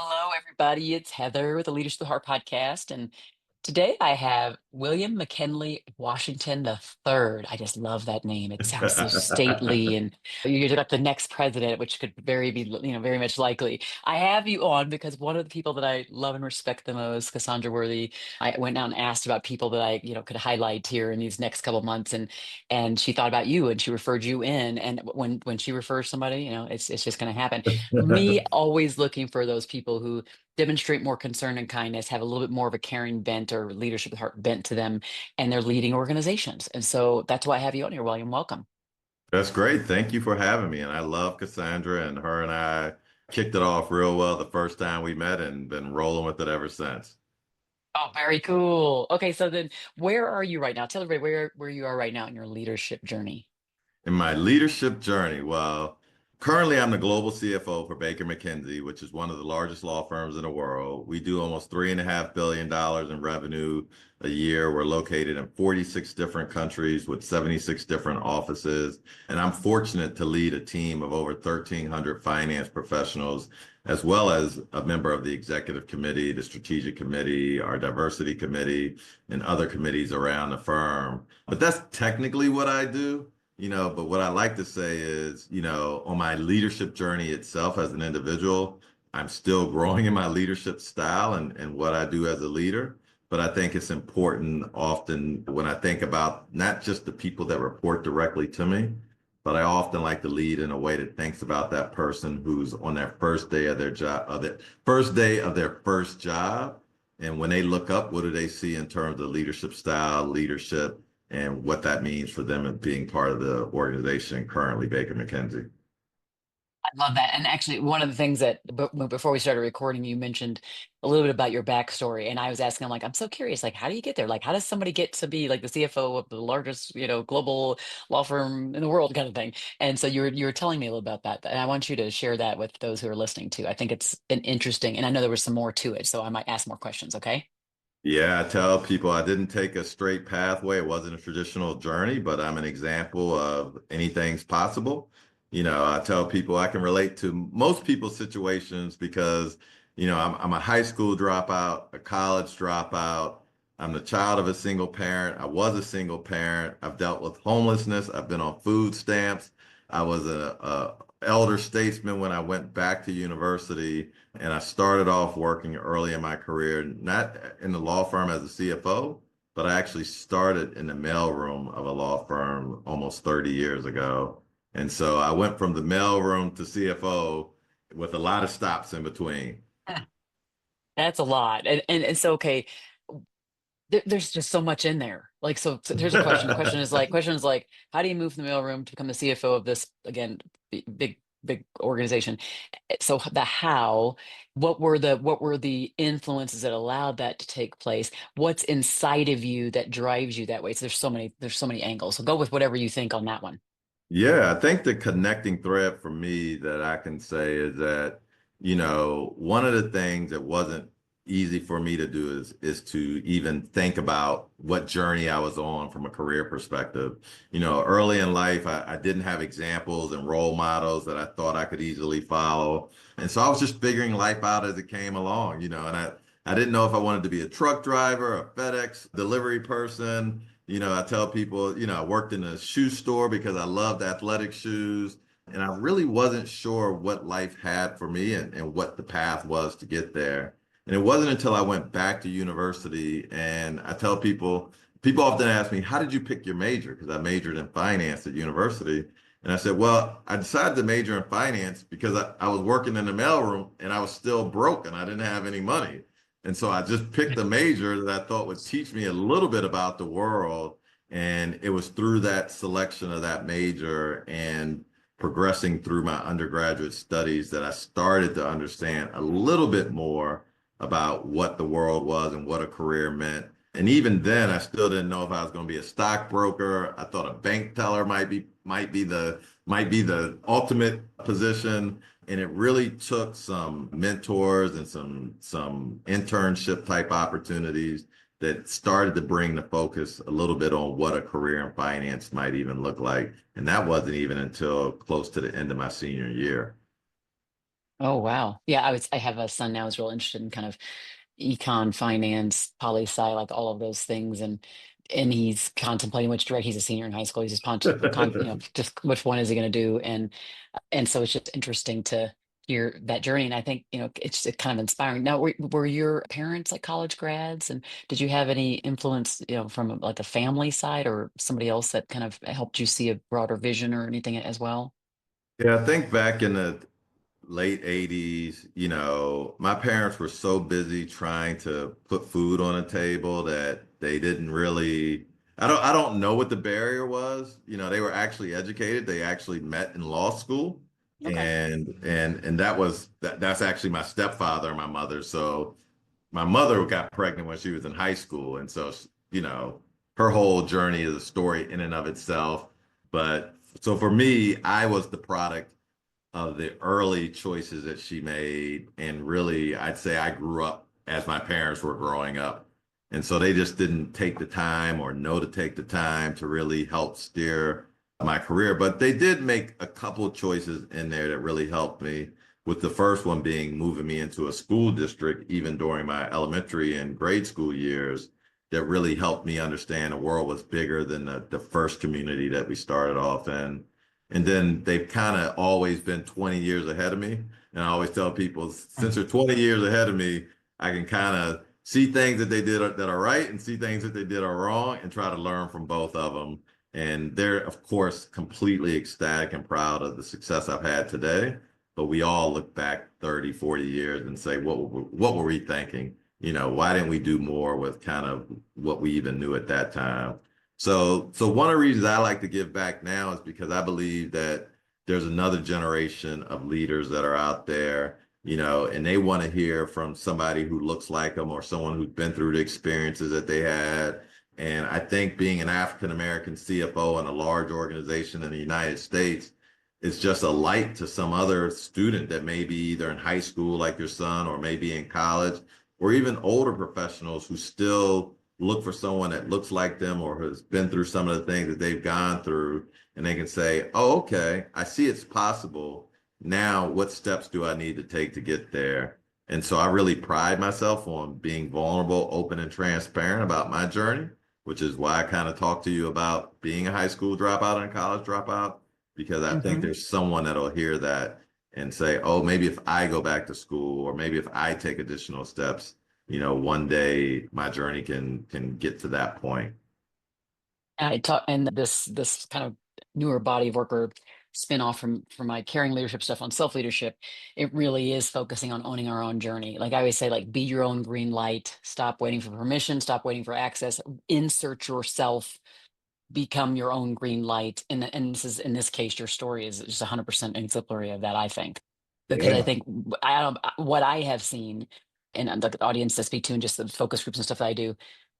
Hello, everybody. It's Heather with the Leadership of the Heart podcast. And today I have William McKinley Washington III. I just love that name. It sounds so stately, and you're like the next president, which could very be, very much likely. I have you on because one of the people that I love and respect the most, Cassandra Worthy, I went out and asked about people that I could highlight here in these next couple of months, and she thought about you and she referred you in. And when she refers somebody, it's just going to happen. Me always looking for those people who demonstrate more concern and kindness, have a little bit more of a caring bent or leadership heart bent to them, and they're leading organizations. And so that's why I have you on here, William. Welcome. That's great. Thank you for having me. And I love Cassandra, and her and I kicked it off real well the first time we met and been rolling with it ever since. Oh, very cool. Okay, so then where are you right now? Tell everybody where you are right now in your leadership journey. In my leadership journey, well, currently I'm the global CFO for Baker McKenzie, which is one of the largest law firms in the world. We do almost $3.5 billion in revenue a year. We're located in 46 different countries with 76 different offices. And I'm fortunate to lead a team of over 1,300 finance professionals, as well as a member of the executive committee, the strategic committee, our diversity committee, and other committees around the firm. But that's technically what I do. But what I like to say is, on my leadership journey itself as an individual, I'm still growing in my leadership style and what I do as a leader. But I think it's important often when I think about not just the people that report directly to me, but I often like to lead in a way that thinks about that person who's on their first day of their job, of their first day of their first job. And when they look up, what do they see in terms of leadership style, leadership, and what that means for them and being part of the organization currently, Baker McKenzie. I love that. And actually, one of the things that before we started recording, you mentioned a little bit about your backstory. And I was asking, I'm like, I'm so curious, like, how do you get there? Like, how does somebody get to be like the CFO of the largest, global law firm in the world kind of thing? And so you were telling me a little about that. And I want you to share that with those who are listening too. I think it's an interesting, and I know there was some more to it. So I might ask more questions. Okay. Yeah, I tell people I didn't take a straight pathway. It wasn't a traditional journey, but I'm an example of anything's possible. I tell people I can relate to most people's situations because, I'm a high school dropout, a college dropout. I'm the child of a single parent. I was a single parent. I've dealt with homelessness. I've been on food stamps. I was a elder statesman when I went back to university. And I started off working early in my career, not in the law firm as a CFO, but I actually started in the mailroom of a law firm almost 30 years ago. And so I went from the mailroom to CFO with a lot of stops in between. That's a lot. And it's okay. There's just so much in there. Like, so here's a question. The question is like, how do you move from the mailroom to become the CFO of this again big organization? So the how, what were the influences that allowed that to take place? What's inside of you that drives you that way? So there's so many angles. So go with whatever you think on that one. Yeah, I think the connecting thread for me that I can say is that, one of the things that wasn't easy for me to do is to even think about what journey I was on from a career perspective. Early in life, I didn't have examples and role models that I thought I could easily follow. And so I was just figuring life out as it came along, and I didn't know if I wanted to be a truck driver, a FedEx delivery person. I tell people, I worked in a shoe store because I loved athletic shoes. And I really wasn't sure what life had for me and what the path was to get there. And it wasn't until I went back to university and I tell people often ask me, how did you pick your major? Because I majored in finance at university. And I said, well, I decided to major in finance because I was working in the mailroom and I was still broke and I didn't have any money. And so I just picked a major that I thought would teach me a little bit about the world. And it was through that selection of that major and progressing through my undergraduate studies that I started to understand a little bit more about what the world was and what a career meant. And even then, I still didn't know if I was going to be a stockbroker. I thought a bank teller might be the ultimate position. And it really took some mentors and some internship type opportunities that started to bring the focus a little bit on what a career in finance might even look like. And that wasn't even until close to the end of my senior year. Oh, wow. Yeah, I have a son now who's real interested in kind of econ, finance, poli sci, like all of those things, and he's contemplating which direct. He's a senior in high school. He's just just which one is he going to do, and so it's just interesting to hear that journey. And I think it's kind of inspiring. Now, were your parents like college grads, and did you have any influence from like a family side or somebody else that kind of helped you see a broader vision or anything as well? Yeah, I think back in the late 80s, my parents were so busy trying to put food on a table that they didn't really I don't know what the barrier was. They were actually educated. They actually met in law school. Okay. And that's actually my stepfather and my mother. So my mother got pregnant when she was in high school. And so, you know, her whole journey is a story in and of itself. But so for me, I was the product of the early choices that she made. And really, I'd say I grew up as my parents were growing up. And so they just didn't take the time or know to take the time to really help steer my career. But they did make a couple choices in there that really helped me, with the first one being moving me into a school district, even during my elementary and grade school years, that really helped me understand the world was bigger than the first community that we started off in. And then they've kind of always been 20 years ahead of me. And I always tell people, since they're 20 years ahead of me, I can kind of see things that they did that are right and see things that they did are wrong and try to learn from both of them. And they're, of course, completely ecstatic and proud of the success I've had today. But we all look back 30, 40 years and say, what were we thinking? Why didn't we do more with kind of what we even knew at that time? So one of the reasons I like to give back now is because I believe that there's another generation of leaders that are out there, and they want to hear from somebody who looks like them or someone who's been through the experiences that they had. And I think being an African American CFO in a large organization in the United States is just a light to some other student that may be either in high school like your son or maybe in college, or even older professionals who still look for someone that looks like them or has been through some of the things that they've gone through, and they can say, oh, okay, I see it's possible. Now, what steps do I need to take to get there? And so I really pride myself on being vulnerable, open, and transparent about my journey, which is why I kind of talk to you about being a high school dropout and a college dropout, because I think Hmm. there's someone that'll hear that and say, oh, maybe if I go back to school or maybe if I take additional steps, one day my journey can get to that point. I talk, and this kind of newer body of work or spin off from my caring leadership stuff on self leadership. It really is focusing on owning our own journey. Like I always say, like be your own green light. Stop waiting for permission. Stop waiting for access. Insert yourself. Become your own green light. And this is in this case, your story is just 100% exemplary of that. I think because I Yeah. think I don't what I have seen and the audience to speak to and just the focus groups and stuff that I do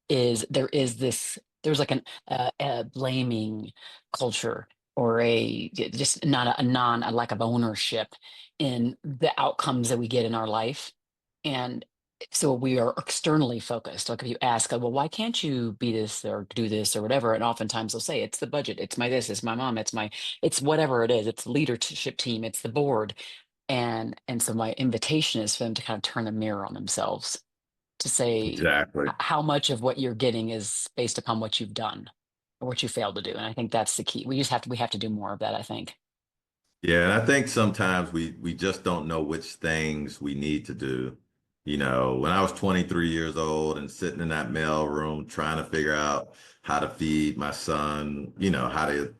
is there's like a blaming culture or just not a lack of ownership in the outcomes that we get in our life. And so we are externally focused. Like if you ask, well, why can't you be this or do this or whatever? And oftentimes they'll say, it's the budget, it's my this, it's my mom, it's whatever it is, it's the leadership team, it's the board. And so my invitation is for them to kind of turn the mirror on themselves to say Exactly. how much of what you're getting is based upon what you've done or what you failed to do. And I think that's the key. We have to do more of that, I think. Yeah, and I think sometimes we just don't know which things we need to do. When I was 23 years old and sitting in that mail room trying to figure out how to feed my son, how to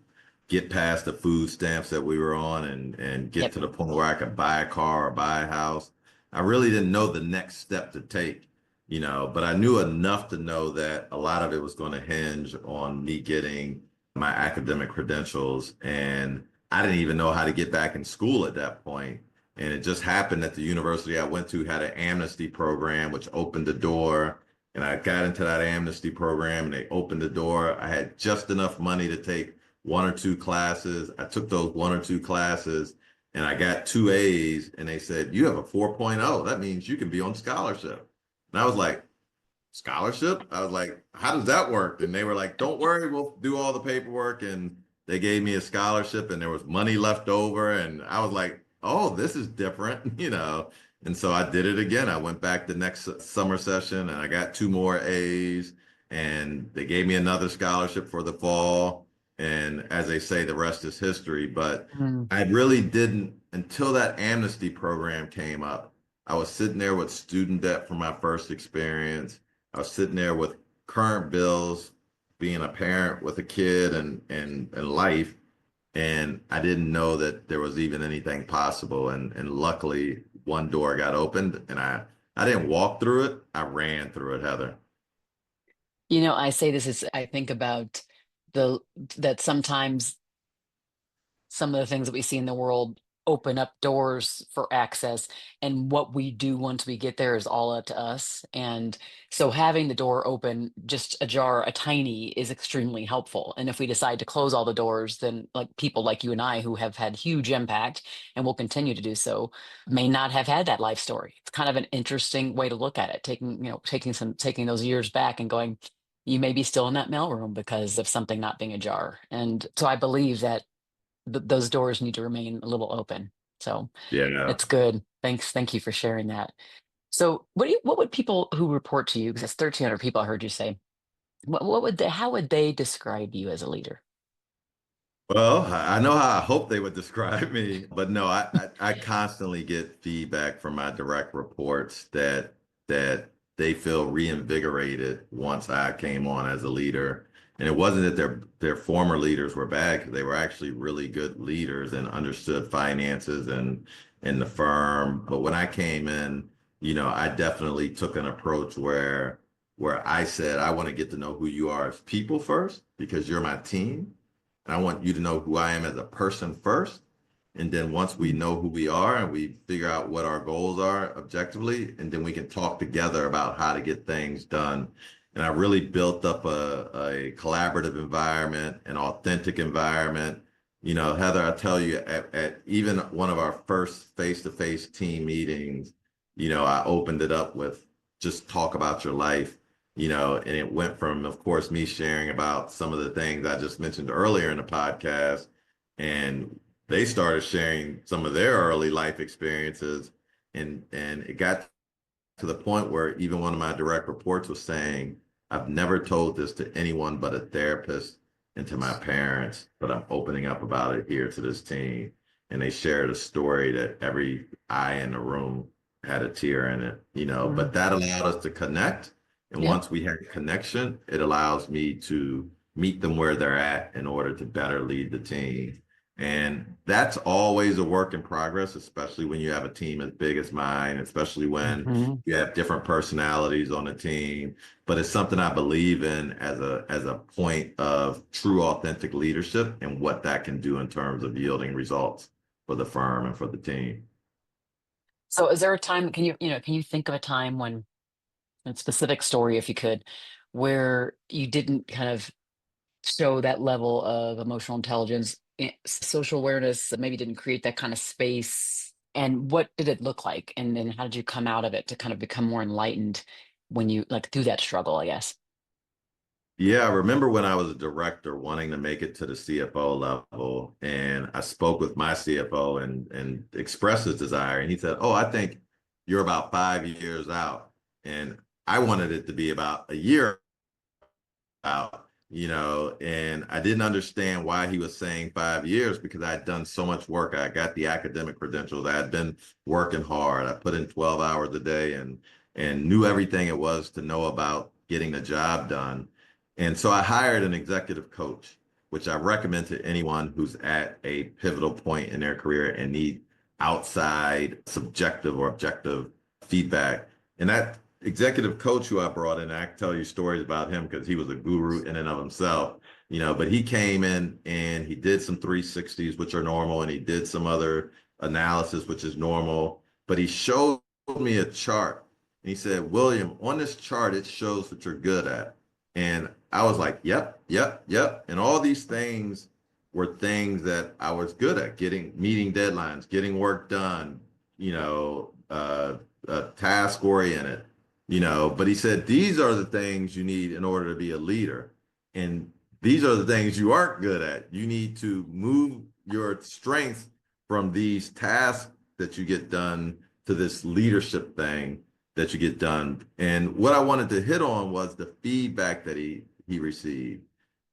get past the food stamps that we were on and get Yep. to the point where I could buy a car or buy a house. I really didn't know the next step to take, but I knew enough to know that a lot of it was going to hinge on me getting my academic credentials. And I didn't even know how to get back in school at that point. And it just happened that the university I went to had an amnesty program, which opened the door. And I got into that amnesty program and they opened the door. I had just enough money to take one or two classes. I took those one or two classes and I got two A's and they said, you have a 4.0. That means you can be on scholarship. And I was like, scholarship? I was like, how does that work? And they were like, don't worry, we'll do all the paperwork. And they gave me a scholarship and there was money left over. And I was like, oh, this is different, And so I did it again. I went back the next summer session and I got two more A's and they gave me another scholarship for the fall. And as they say, the rest is history. But Mm. I really didn't until that amnesty program came up. I was sitting there with student debt from my first experience. I was sitting there with current bills, being a parent with a kid and life. And I didn't know that there was even anything possible. And luckily one door got opened and I didn't walk through it. I ran through it, Heather. I say this is, I think about the that sometimes some of the things that we see in the world open up doors for access, and what we do once we get there is all up to us. And so having the door open just ajar a tiny is extremely helpful. And if we decide to close all the doors, then like people like you and I who have had huge impact and will continue to do so may not have had that life story. It's kind of an interesting way to look at it, taking those years back and going, you may be still in that mailroom because of something not being ajar. And so I believe that those doors need to remain a little open. So Yeah. it's good. Thanks. Thank you for sharing that. So what would people who report to you, because it's 1,300 people I heard you say, what would they, how would they describe you as a leader? Well, I know how I hope they would describe me, but no, I constantly get feedback from my direct reports that they feel reinvigorated once I came on as a leader. And it wasn't that their former leaders were bad, because they were actually really good leaders and understood finances and the firm. But when I came in, I definitely took an approach where I said, I want to get to know who you are as people first, because you're my team. And I want you to know who I am as a person first. And then once we know who we are and we figure out what our goals are objectively, and then we can talk together about how to get things done. And I really built up a collaborative environment, an authentic environment. Heather, I tell you, at even one of our first face-to-face team meetings, I opened it up with just talk about your life, and it went from, of course, me sharing about some of the things I just mentioned earlier in the podcast, and they started sharing some of their early life experiences, and it got to the point where even one of my direct reports was saying, I've never told this to anyone but a therapist and to my parents, but I'm opening up about it here to this team. And they shared a story that every eye in the room had a tear in it, but Mm. that allowed us to connect. And Yeah. once we had connection, it allows me to meet them where they're at in order to better lead the team. And that's always a work in progress, especially when you have a team as big as mine, especially when Mhm. you have different personalities on the team. But it's something I believe in as a point of true authentic leadership and what that can do in terms of yielding results for the firm and for the team. So is there a time, can you think of a time when, a specific story, if you could, where you didn't kind of show that level of emotional intelligence, social awareness that maybe didn't create that kind of space? And what did it look like? And then how did you come out of it to kind of become more enlightened when you like through that struggle, I guess? Yeah, I remember when I was a director wanting to make it to the CFO level, and I spoke with my CFO and expressed his desire, and he said, "Oh, I think you're about 5 years out," and I wanted it to be about a year out, and I didn't understand why he was saying 5 years, because I had done so much work. I got the academic credentials. I had been working hard. I put in 12 hours a day and knew everything it was to know about getting the job done. And so I hired an executive coach, which I recommend to anyone who's at a pivotal point in their career and need outside subjective or objective feedback. And that executive coach who I brought in, I can tell you stories about him because he was a guru in and of himself, but he came in and he did some 360s, which are normal, and he did some other analysis, which is normal, but he showed me a chart and he said, William, on this chart, it shows what you're good at. And I was like, yep, yep, yep. And all these things were things that I was good at: meeting deadlines, getting work done, task oriented, but he said, these are the things you need in order to be a leader. And these are the things you aren't good at. You need to move your strengths from these tasks that you get done to this leadership thing that you get done. And what I wanted to hit on was the feedback that he received.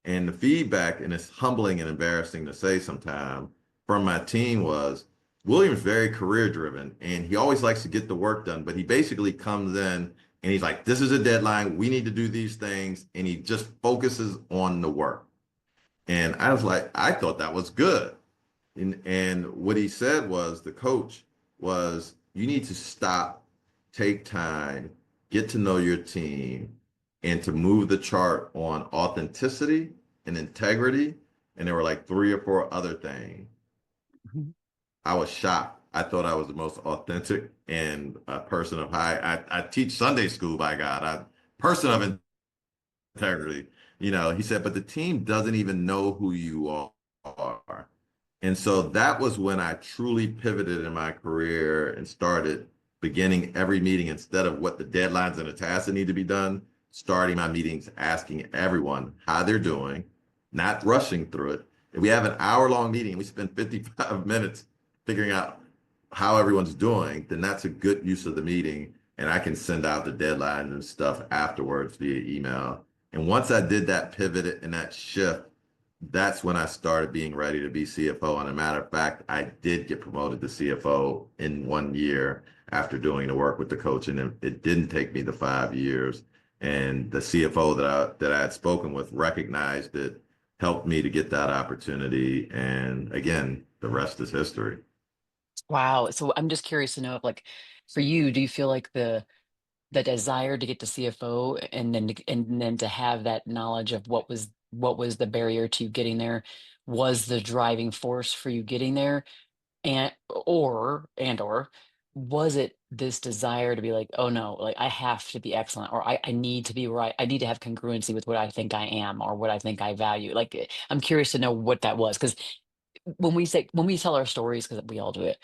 And the feedback, and it's humbling and embarrassing to say sometimes, from my team was William's very career driven and he always likes to get the work done, but he basically comes in and he's like, this is a deadline. We need to do these things. And he just focuses on the work. And I was like, I thought that was good. And what he said was, the coach was, you need to stop, take time, get to know your team, and to move the chart on authenticity and integrity. And there were like three or four other things. Mhm. I was shocked. I thought I was the most authentic and a person of high. I teach Sunday school, by God. Person of integrity. He said, but the team doesn't even know who you are. And so that was when I truly pivoted in my career and started beginning every meeting, instead of what the deadlines and the tasks that need to be done, starting my meetings asking everyone how they're doing, not rushing through it. If we have an hour-long meeting, we spend 55 minutes figuring out how everyone's doing, then that's a good use of the meeting. And I can send out the deadlines and stuff afterwards via email. And once I did that pivot and that shift, that's when I started being ready to be CFO. And a matter of fact, I did get promoted to CFO in 1 year after doing the work with the coach. And it didn't take me the 5 years. And the CFO that I had spoken with recognized it, helped me to get that opportunity. And again, the rest is history. Wow. So I'm just curious to know if, like, for you, do you feel like the desire to get to CFO and then to have that knowledge of what was the barrier to you getting there was the driving force for you getting there, and or was it this desire to be like, oh no, like I have to be excellent, or I need to be right, I need to have congruency with what I think I am or what I think I value. Like, I'm curious to know what that was, because when we tell our stories, because we all do it,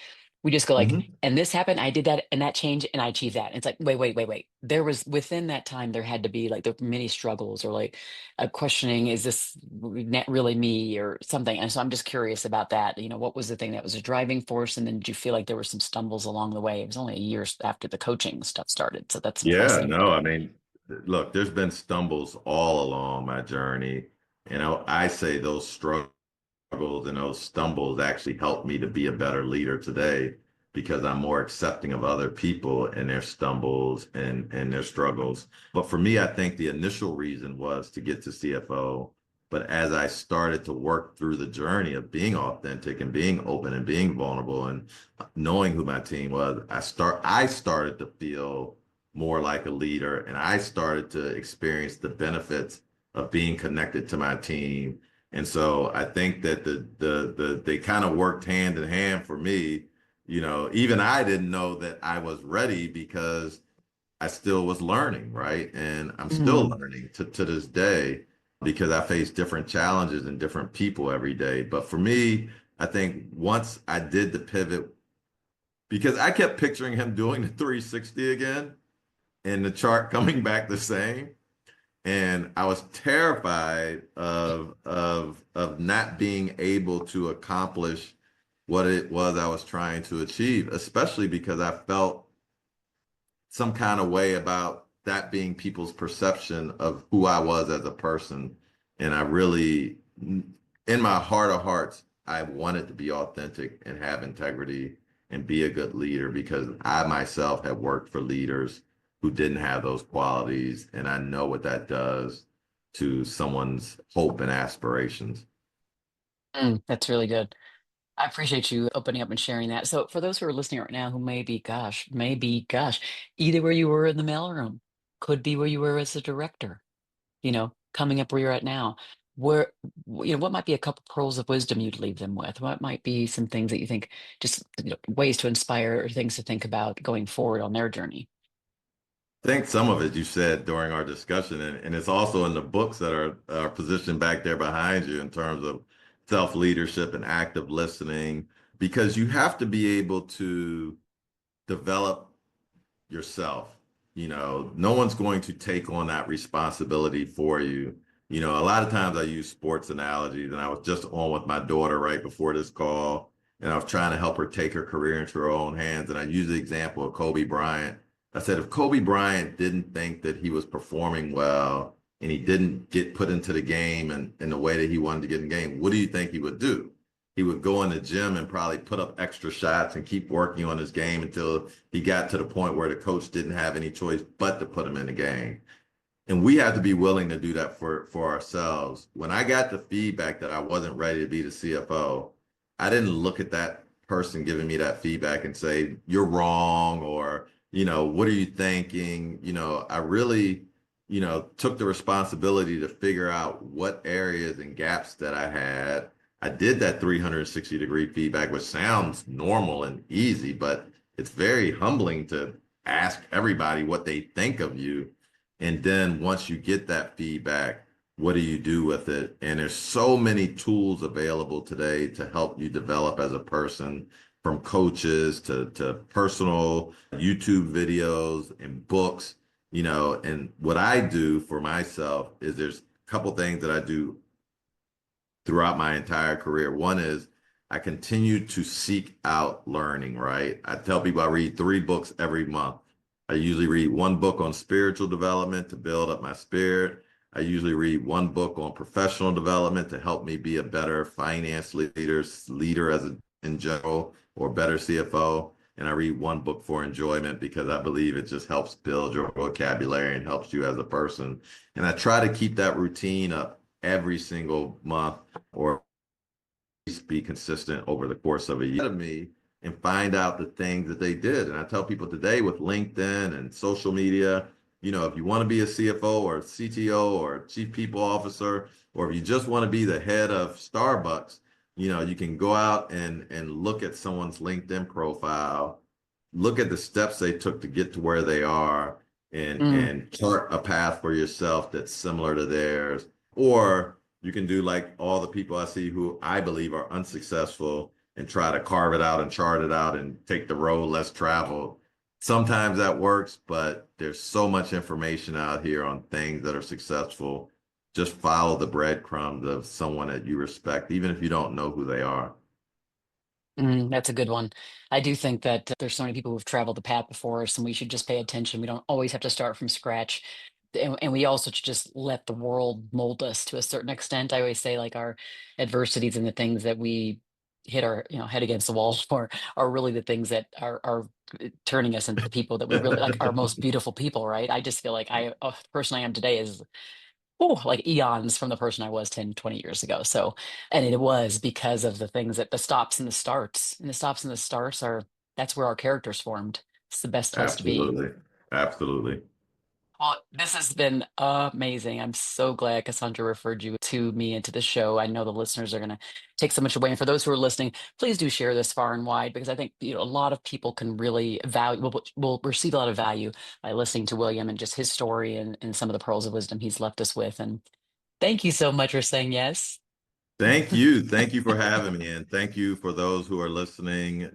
we just go like, Mhm. and this happened, I did that, and that changed, and I achieved that. And it's like, wait. There was, within that time, there had to be like the many struggles, or like a questioning, is this really me or something? And so I'm just curious about that. What was the thing that was a driving force? And then did you feel like there were some stumbles along the way? It was only a year after the coaching stuff started. So that's Yeah, impressive. no, I mean, look, there's been stumbles all along my journey. I say those struggles and those stumbles actually helped me to be a better leader today, because I'm more accepting of other people and their stumbles and their struggles. But for me, I think the initial reason was to get to CFO. But as I started to work through the journey of being authentic and being open and being vulnerable and knowing who my team was, I started to feel more like a leader, and I started to experience the benefits of being connected to my team. And so I think that they kind of worked hand in hand for me. Even I didn't know that I was ready, because I still was learning, right? And I'm still Mm. learning to this day, because I face different challenges and different people every day. But for me, I think once I did the pivot, because I kept picturing him doing the 360 again and the chart coming back the same. And I was terrified of not being able to accomplish what it was I was trying to achieve, especially because I felt some kind of way about that being people's perception of who I was as a person. And I really, in my heart of hearts, I wanted to be authentic and have integrity and be a good leader, because I myself have worked for leaders who didn't have those qualities. And I know what that does to someone's hope and aspirations. That's really good. I appreciate you opening up and sharing that. So, for those who are listening right now, who gosh, either where you were in the mailroom, could be where you were as a director, coming up where you're at now. Where, what might be a couple pearls of wisdom you'd leave them with? What might be some things that you think, just ways to inspire, or things to think about going forward on their journey? I think some of it you said during our discussion, and it's also in the books that are positioned back there behind you, in terms of self-leadership and active listening, because you have to be able to develop yourself. No one's going to take on that responsibility for you. A lot of times I use sports analogies, and I was just on with my daughter right before this call, and I was trying to help her take her career into her own hands. And I used the example of Kobe Bryant. I said, if Kobe Bryant didn't think that he was performing well and he didn't get put into the game and in the way that he wanted to get in the game, what do you think he would do? He would go in the gym and probably put up extra shots and keep working on his game until he got to the point where the coach didn't have any choice but to put him in the game. And we have to be willing to do that for ourselves. When I got the feedback that I wasn't ready to be the CFO, I didn't look at that person giving me that feedback and say, you're wrong, or, what are you thinking? I really, took the responsibility to figure out what areas and gaps that I had. I did that 360-degree feedback, which sounds normal and easy, but it's very humbling to ask everybody what they think of you. And then once you get that feedback, what do you do with it? And there's so many tools available today to help you develop as a person, from coaches to personal YouTube videos and books, and what I do for myself is there's a couple things that I do throughout my entire career. One is I continue to seek out learning, right? I tell people I read 3 books every month. I usually read 1 book on spiritual development to build up my spirit. I usually read 1 book on professional development to help me be a better finance leader in general, or better CFO. And I read 1 book for enjoyment because I believe it just helps build your vocabulary and helps you as a person. And I try to keep that routine up every single month, or be consistent over the course of a year, to me, and find out the things that they did. And I tell people today with LinkedIn and social media, if you want to be a CFO or a CTO or chief people officer, or if you just want to be the head of Starbucks, you can go out and look at someone's LinkedIn profile, look at the steps they took to get to where they are, Mm. and chart a path for yourself that's similar to theirs. Or you can do like all the people I see who I believe are unsuccessful and try to carve it out and chart it out and take the road less traveled. Sometimes that works, but there's so much information out here on things that are successful. Just follow the breadcrumbs of someone that you respect, even if you don't know who they are. That's a good one. I do think that there's so many people who've traveled the path before us, and we should just pay attention. We don't always have to start from scratch. And we also should just let the world mold us to a certain extent. I always say, like, our adversities and the things that we hit our, head against the wall for are really the things that are turning us into the people that we really like, our most beautiful people, right? I just feel like the person I am today is, oh, like eons from the person I was 10, 20 years ago. So, and it was because of the things that the stops and the starts. And the stops and the starts that's where our characters formed. It's the best place to be. Absolutely. Absolutely. Well, this has been amazing. I'm so glad Cassandra referred you to me and to the show. I know the listeners are going to take so much away. And for those who are listening, please do share this far and wide, because I think a lot of people can really will receive a lot of value by listening to William and just his story and some of the pearls of wisdom he's left us with. And thank you so much for saying yes. Thank you. Thank you for having me. And thank you for those who are listening.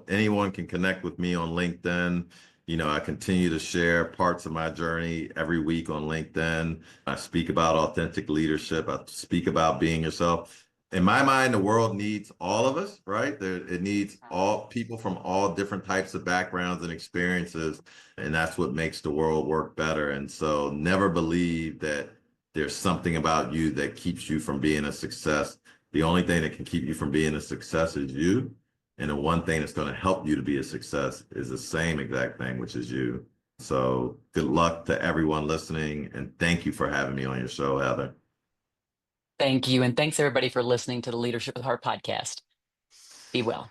Anyone can connect with me on LinkedIn. I continue to share parts of my journey every week on LinkedIn. I speak about authentic leadership. I speak about being yourself. In my mind, the world needs all of us, right? It needs all people from all different types of backgrounds and experiences. And that's what makes the world work better. And so never believe that there's something about you that keeps you from being a success. The only thing that can keep you from being a success is you. And the one thing that's going to help you to be a success is the same exact thing, which is you. So good luck to everyone listening. And thank you for having me on your show, Heather. Thank you. And thanks everybody for listening to the Leadership with Heart podcast. Be well.